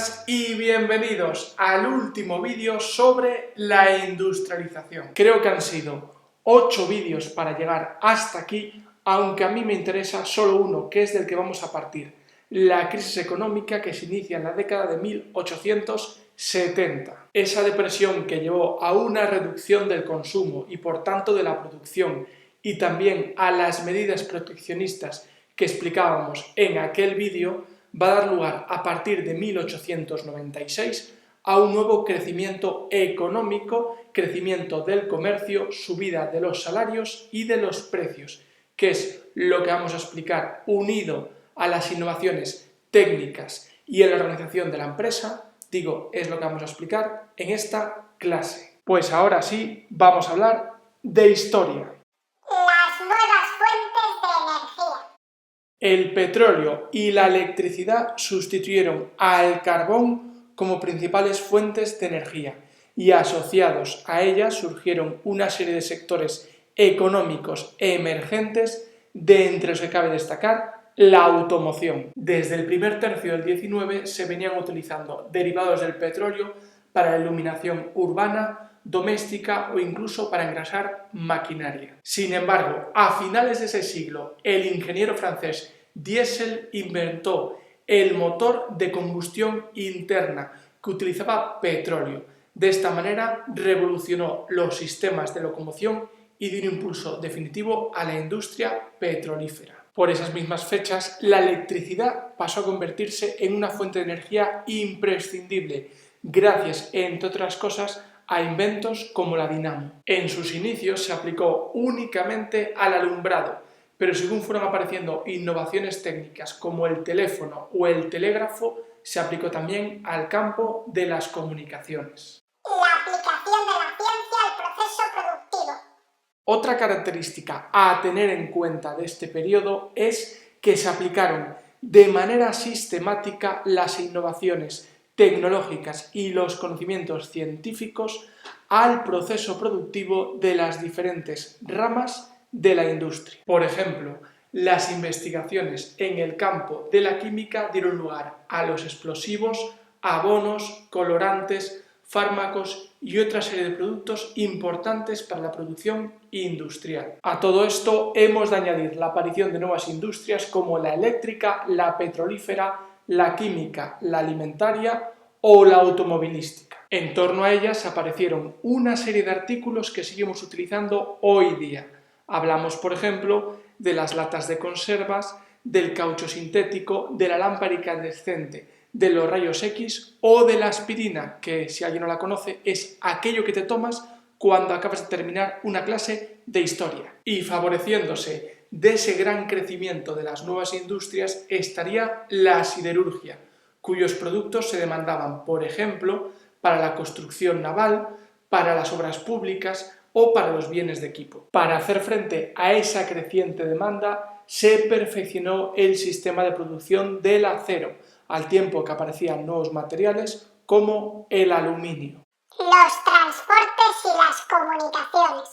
buenas y bienvenidos al último vídeo sobre la industrialización. Creo que han sido 8 vídeos para llegar hasta aquí, aunque a mí me interesa solo uno, que es del que vamos a partir: la crisis económica que se inicia en la década de 1870. Esa depresión que llevó a una reducción del consumo y por tanto de la producción, y también a las medidas proteccionistas que explicábamos en aquel vídeo, va a dar lugar a partir de 1896 a un nuevo crecimiento económico, crecimiento del comercio, subida de los salarios y de los precios, que es lo que vamos a explicar unido a las innovaciones técnicas y en la organización de la empresa. Es lo que vamos a explicar en esta clase. Pues ahora sí, vamos a hablar de historia. Las nuevas fuentes de energía. El petróleo y la electricidad sustituyeron al carbón como principales fuentes de energía, y asociados a ellas surgieron una serie de sectores económicos emergentes, de entre los que cabe destacar la automoción. Desde el primer tercio del 19 se venían utilizando derivados del petróleo para la iluminación urbana, doméstica o incluso para engrasar maquinaria. Sin embargo, a finales de ese siglo, el ingeniero francés Diesel inventó el motor de combustión interna que utilizaba petróleo. De esta manera revolucionó los sistemas de locomoción y dio un impulso definitivo a la industria petrolífera. Por esas mismas fechas, la electricidad pasó a convertirse en una fuente de energía imprescindible, gracias, entre otras cosas, a inventos como la dinamo. En sus inicios se aplicó únicamente al alumbrado, pero según fueron apareciendo innovaciones técnicas como el teléfono o el telégrafo, se aplicó también al campo de las comunicaciones. La aplicación de la ciencia al proceso productivo. Otra característica a tener en cuenta de este periodo es que se aplicaron de manera sistemática las innovaciones tecnológicas y los conocimientos científicos al proceso productivo de las diferentes ramas de la industria. Por ejemplo, las investigaciones en el campo de la química dieron lugar a los explosivos, abonos, colorantes, fármacos y otra serie de productos importantes para la producción industrial. A todo esto hemos de añadir la aparición de nuevas industrias como la eléctrica, la petrolífera, la química, la alimentaria o la automovilística. En torno a ellas aparecieron una serie de artículos que seguimos utilizando hoy día. Hablamos, por ejemplo, de las latas de conservas, del caucho sintético, de la lámpara incandescente, de los rayos X o de la aspirina, que si alguien no la conoce es aquello que te tomas cuando acabas de terminar una clase de historia. Y favoreciéndose de ese gran crecimiento de las nuevas industrias estaría la siderurgia, cuyos productos se demandaban, por ejemplo, para la construcción naval, para las obras públicas o para los bienes de equipo. Para hacer frente a esa creciente demanda, se perfeccionó el sistema de producción del acero, al tiempo que aparecían nuevos materiales como el aluminio. Los transportes y las comunicaciones.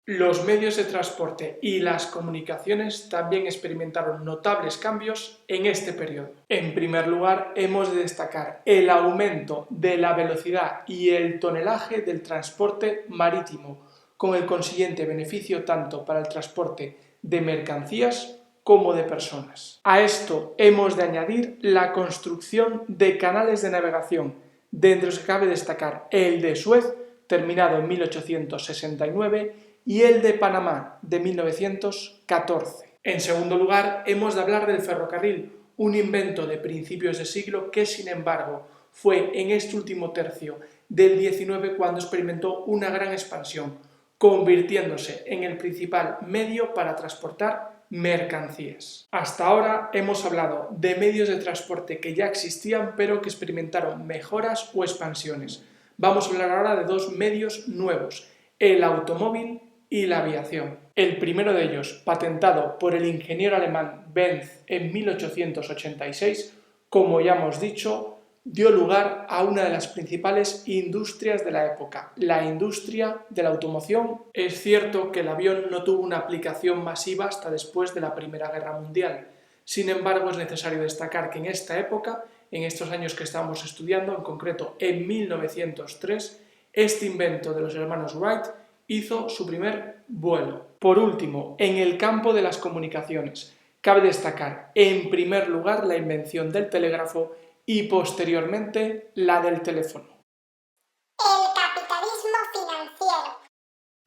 Los medios de transporte y las comunicaciones también experimentaron notables cambios en este periodo. En primer lugar, hemos de destacar el aumento de la velocidad y el tonelaje del transporte marítimo, con el consiguiente beneficio tanto para el transporte de mercancías como de personas. A esto hemos de añadir la construcción de canales de navegación, de entre los que cabe destacar el de Suez, terminado en 1869, y el de Panamá, de 1914. En segundo lugar, hemos de hablar del ferrocarril, un invento de principios de siglo que, sin embargo, fue en este último tercio del XIX cuando experimentó una gran expansión, convirtiéndose en el principal medio para transportar mercancías. Hasta ahora hemos hablado de medios de transporte que ya existían pero que experimentaron mejoras o expansiones. Vamos a hablar ahora de dos medios nuevos: el automóvil y la aviación. El primero de ellos, patentado por el ingeniero alemán Benz en 1886, como ya hemos dicho, dio lugar a una de las principales industrias de la época, la industria de la automoción. Es cierto que el avión no tuvo una aplicación masiva hasta después de la Primera Guerra Mundial. Sin embargo, es necesario destacar que en esta época en estos años que estamos estudiando, en concreto en 1903, este invento de los hermanos Wright hizo su primer vuelo. Por último, en el campo de las comunicaciones, cabe destacar en primer lugar la invención del telégrafo y posteriormente la del teléfono. El capitalismo financiero.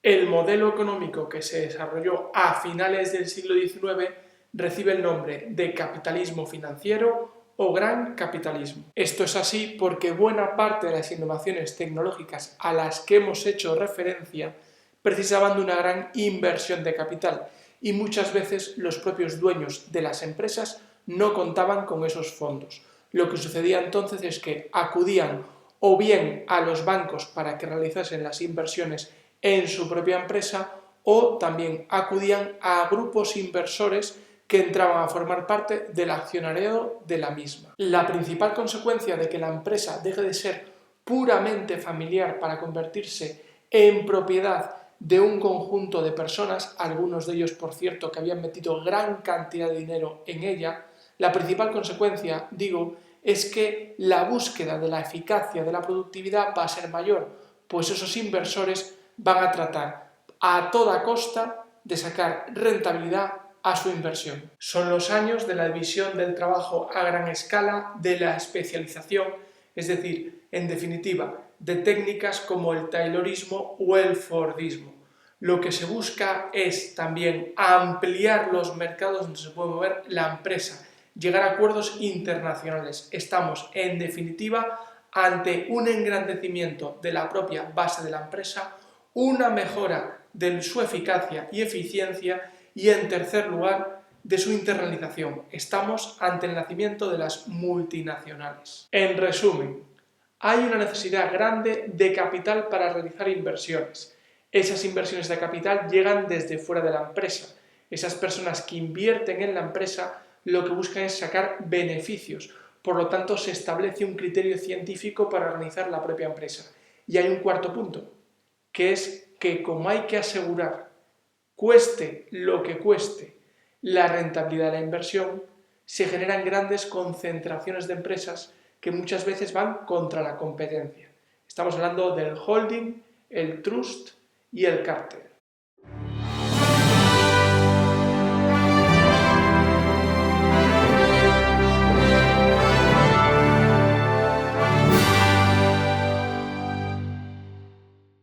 El modelo económico que se desarrolló a finales del siglo XIX recibe el nombre de capitalismo financiero o gran capitalismo. Esto es así porque buena parte de las innovaciones tecnológicas a las que hemos hecho referencia precisaban de una gran inversión de capital y muchas veces los propios dueños de las empresas no contaban con esos fondos. Lo que sucedía entonces es que acudían o bien a los bancos para que realizasen las inversiones en su propia empresa o también acudían a grupos inversores que entraban a formar parte del accionariado de la misma. La principal consecuencia de que la empresa deje de ser puramente familiar para convertirse en propiedad de un conjunto de personas, algunos de ellos, por cierto, que habían metido gran cantidad de dinero en ella, la principal consecuencia, digo, es que la búsqueda de la eficacia de la productividad va a ser mayor, pues esos inversores van a tratar a toda costa de sacar rentabilidad a su inversión. Son los años de la división del trabajo a gran escala, de la especialización, es decir, en definitiva, de técnicas como el taylorismo o el fordismo. Lo que se busca es también ampliar los mercados donde se puede mover la empresa, llegar a acuerdos internacionales. Estamos, en definitiva, ante un engrandecimiento de la propia base de la empresa, una mejora de su eficacia y eficiencia y, en tercer lugar, de su internalización. Estamos ante el nacimiento de las multinacionales. En resumen, hay una necesidad grande de capital para realizar inversiones. Esas inversiones de capital llegan desde fuera de la empresa. Esas personas que invierten en la empresa lo que buscan es sacar beneficios. Por lo tanto, se establece un criterio científico para organizar la propia empresa. Y hay un cuarto punto, que es que como hay que asegurar, cueste lo que cueste, la rentabilidad de la inversión, se generan grandes concentraciones de empresas que muchas veces van contra la competencia. Estamos hablando del holding, el trust y el cártel.